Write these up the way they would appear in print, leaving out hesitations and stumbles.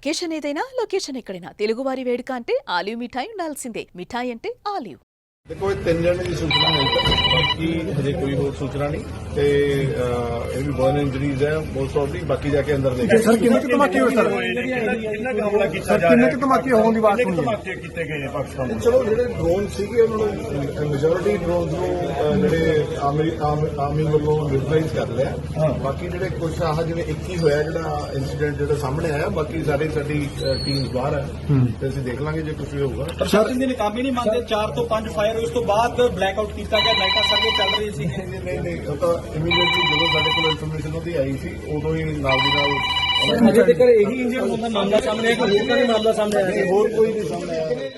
Occasion ఏదైనా location ఎక్కడైనా తెలుగువారి వేడుక అంటే ఆలివ్ మిఠాయి ఉండాల్సిందే. మిఠాయి అంటే ఆలివ్. देखो 3 जने की सूचना है बाकी हजे कोई और सूचना नहीं ते ये भी बर्न इंजरीज है मोस्ट प्रॉब्ली बाकी जाके अंदर देखेंगे सर किन्ने के धमाके होए सर किन्ने के धमाके होने की बात हुई है चलो ਜਿਹੜੇ ਡਰੋਨ ਸੀਗੇ ਉਹਨਾਂ ਨੂੰ ਮੈਜੋਰਿਟੀ ਡਰੋਨਸ ਨੂੰ ਜਿਹੜੇ ਆਰਮੀ ਵੱਲੋਂ ਨਿਊਟਰਲਾਈਜ਼ ਕਰ ਲਿਆ ਬਾਕੀ ਜਿਹੜੇ ਕੁਝ ਆਹ ਜਿਵੇਂ 21 ਹੋਇਆ ਜਿਹੜਾ ਇਨਸੀਡੈਂਟ ਜਿਹੜਾ ਸਾਹਮਣੇ ਆਇਆ ਬਾਕੀ ਸਾਰੇ ਸਾਡੀ ਟੀਮਸ ਬਾਹਰ ਹੈ ਤੇ ਅਸੀਂ ਦੇਖ ਲਾਂਗੇ ਜੇ ਕੁਝ ਵੀ ਹੋਊਗਾ ਪ੍ਰਸ਼ਾਸਨ ਦੇ ਨਾਕਾਮੀ ਨਹੀਂ ਮੰਨਦੇ 4 ਤੋਂ 5 ਫਾਇਰ ਉਸ ਤੋਂ ਬਾਅਦ ਬਲੈਕ ਆਊਟ ਕੀਤਾ ਗਿਆ ਲਾਈਟਾਂ ਸਰਵੇ ਚੱਲ ਰਹੀ ਸੀ ਨਹੀਂ ਉਹ ਤਾਂ ਇਮੀਡੀਏਟਲੀ ਜਦੋਂ ਸਾਡੇ ਕੋਲ ਇਨਫੋਰਮੇਸ਼ਨ ਉਹਦੀ ਆਈ ਸੀ ਉਦੋਂ ਹੀ ਨਾਲ ਦੀ ਨਾਲ ਅਜੇ ਤੱਕ ਇਹੀ ਇੰਜਨ ਹੁੰਦਾ ਮਾਮਲਾ ਸਾਹਮਣੇ ਆਇਆ ਕੋਈ ਹੋਰ ਤਾਂ ਨਹੀਂ ਮਾਮਲਾ ਸਾਹਮਣੇ ਆਇਆ ਹੋਰ ਕੋਈ ਨਹੀਂ ਸਾਹਮਣੇ ਆਇਆ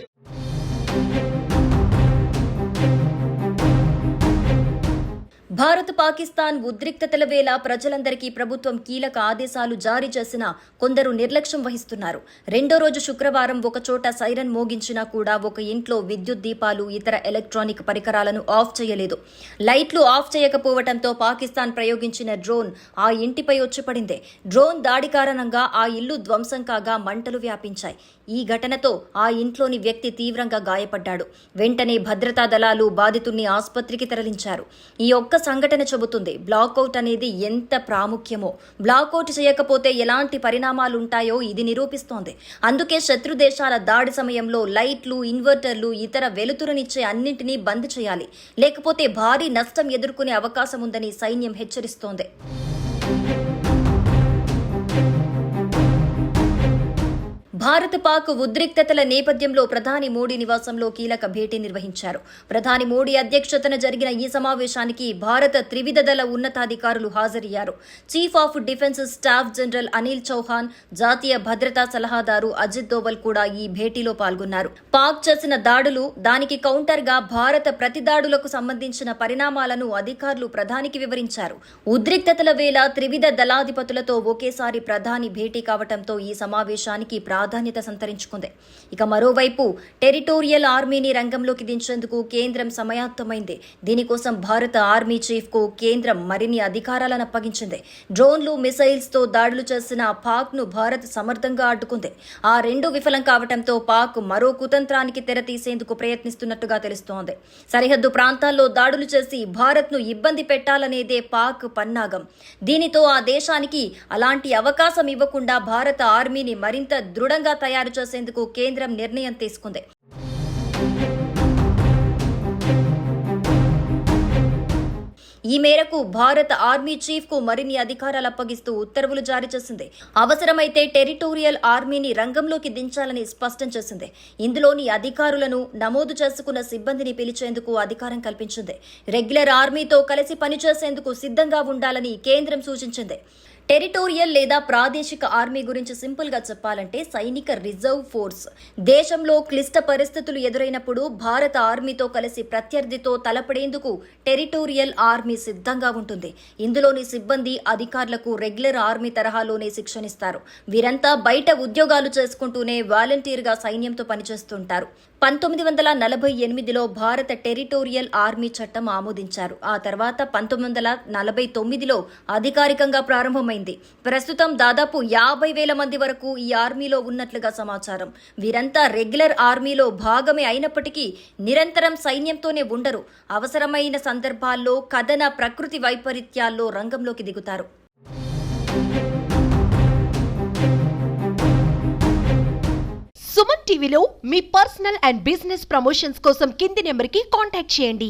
భారత్ పాకిస్తాన్ ఉద్రిక్తతల వేళ ప్రజలందరికీ ప్రభుత్వం కీలక ఆదేశాలు జారీ చేసినా కొందరు నిర్లక్ష్యం వహిస్తున్నారు. రెండో రోజు శుక్రవారం ఒకచోట సైరన్ మోగించినా కూడా ఒక ఇంట్లో విద్యుత్ దీపాలు ఇతర ఎలక్ట్రానిక్ పరికరాలను ఆఫ్ చేయలేదు. లైట్లు ఆఫ్ చేయకపోవడంతో పాకిస్తాన్ ప్రయోగించిన డ్రోన్ ఆ ఇంటిపై వచ్చి పడింది. డ్రోన్ దాడి కారణంగా ఆ ఇల్లు ధ్వంసం కాగా మంటలు వ్యాపించాయి. ఈ ఘటనతో ఆ ఇంట్లోని వ్యక్తి తీవ్రంగా గాయపడ్డాడు. వెంటనే భద్రతా దళాలు బాధితుల్ని ఆసుపత్రికి తరలించారు. ఈ ఒక్క సంఘటన చెబుతుంది బ్లాకౌట్ అనేది ఎంత ప్రాముఖ్యమో. బ్లాకౌట్ చేయకపోతే ఎలాంటి పరిణామాలుంటాయో ఇది నిరూపిస్తోంది. అందుకే శత్రు దేశాల దాడి సమయంలో లైట్లు, ఇన్వర్టర్లు, ఇతర వెలుతురునిచ్చే అన్నింటినీ బంద్ చేయాలి. లేకపోతే భారీ నష్టం ఎదుర్కొనే అవకాశం ఉందని సైన్యం హెచ్చరిస్తోంది. భారత్ పాక్ ఉద్రిక్తతల నేపథ్యంలో ప్రధాని మోడీ నివాసంలో కీలక భేటీ నిర్వహించారు. ప్రధాని మోడీ అధ్యక్షతన జరిగిన ఈ సమావేశానికి భారత త్రివిధ దళ ఉన్నతాధికారులు హాజరయ్యారు. Chief of defence staff general Anil Chauhan, జాతీయ భద్రతా సలహాదారు అజిత్ దోవల్ కూడా ఈ భేటీలో పాల్గొన్నారు. పాక్ చేసిన దాడులు, దానికి కౌంటర్గా భారత ప్రతిదాడులకు సంబంధించిన పరిణామాలను అధికారులు ప్రధానికి వివరించారు. ఉద్రిక్తతల వేళ త్రివిధ దళాధిపతులతో ఒకేసారి ప్రధాని భేటీ కావడంతో ఈ సమావేశానికి ప్రాధాన్యత సంతరించుకుంది. ఇక మరోవైపు టెరిటోరియల్ ఆర్మీని రంగంలోకి దించేందుకు కేంద్రం సమాయత్తమైంది. దీనికోసం భారత ఆర్మీ చీఫ్ కు కేంద్రం మరిన్ని అధికారాలను అప్పగించింది. డ్రోన్లు, మిసైల్స్ తో దాడులు చేసిన పాక్ ను భారత్ సమర్థంగా అడ్డుకుంది. ఆ రెండు విఫలం కావడంతో పాక్ మరో కుతంత్రానికి తెర తీసేందుకు ప్రయత్నిస్తున్నట్టుగా తెలుస్తోంది. సరిహద్దు ప్రాంతాల్లో దాడులు చేసి భారత్ ను ఇబ్బంది పెట్టాలనేదే పాక్ పన్నాగం. దీనితో ఆ దేశానికి అలాంటి అవకాశం ఇవ్వకుండా భారత ఆర్మీని మరింత దృఢంగా తయారు చేసేందుకు కేంద్రం నిర్ణయం తీసుకుంది. ఈ మేరకు భారత ఆర్మీ చీఫ్ కు మరిన్ని అధికారాలు అప్పగిస్తూ ఉత్తర్వులు జారీ చేసింది. అవసరమైతే టెరిటోరియల్ ఆర్మీని రంగంలోకి దించాలని స్పష్టం చేసింది. ఇందులోని అధికారులను, నమోదు చేసుకున్న సిబ్బందిని పిలిచేందుకు అధికారం కల్పించింది. రెగ్యులర్ ఆర్మీతో కలిసి పనిచేసేందుకు సిద్ధంగా ఉండాలని కేంద్రం సూచించింది. టెరిటోరియల్ లేదా ప్రాదేశిక ఆర్మీ గురించి సింపుల్ గా చెప్పాలంటే సైనిక రిజర్వ్ ఫోర్స్. దేశంలో క్లిష్ట పరిస్థితులు ఎదురైనప్పుడు భారత ఆర్మీతో కలిసి ప్రత్యర్థితో తలపడేందుకు టెరిటోరియల్ ఆర్మీ సిద్ధంగా ఉంటుంది. ఇందులోని సిబ్బంది, అధికారులకు రెగ్యులర్ ఆర్మీ తరహాలోనే శిక్షణిస్తారు. వీరంతా బయట ఉద్యోగాలు చేసుకుంటూనే వాలంటీర్ గా సైన్యంతో పనిచేస్తుంటారు. 1948లో భారత టెరిటోరియల్ ఆర్మీ చట్టం ఆమోదించారు. ఆ తర్వాత 1949లో అధికారికంగా ప్రారంభమైంది. ప్రస్తుతం దాదాపు 50,000 మంది వరకు ఈ ఆర్మీలో ఉన్నట్లుగా సమాచారం. వీరంతా రెగ్యులర్ ఆర్మీలో భాగమే అయినప్పటికీ నిరంతరం సైన్యంతోనే ఉండరు. అవసరమైన సందర్భాల్లో కథన, ప్రకృతి వైపరీత్యాల్లో రంగంలోకి దిగుతారు. సుమన్ టీవీలో మీ పర్సనల్ అండ్ బిజినెస్ ప్రమోషన్స్ కోసం కింది నెంబర్కి కాంటాక్ట్ చేయండి.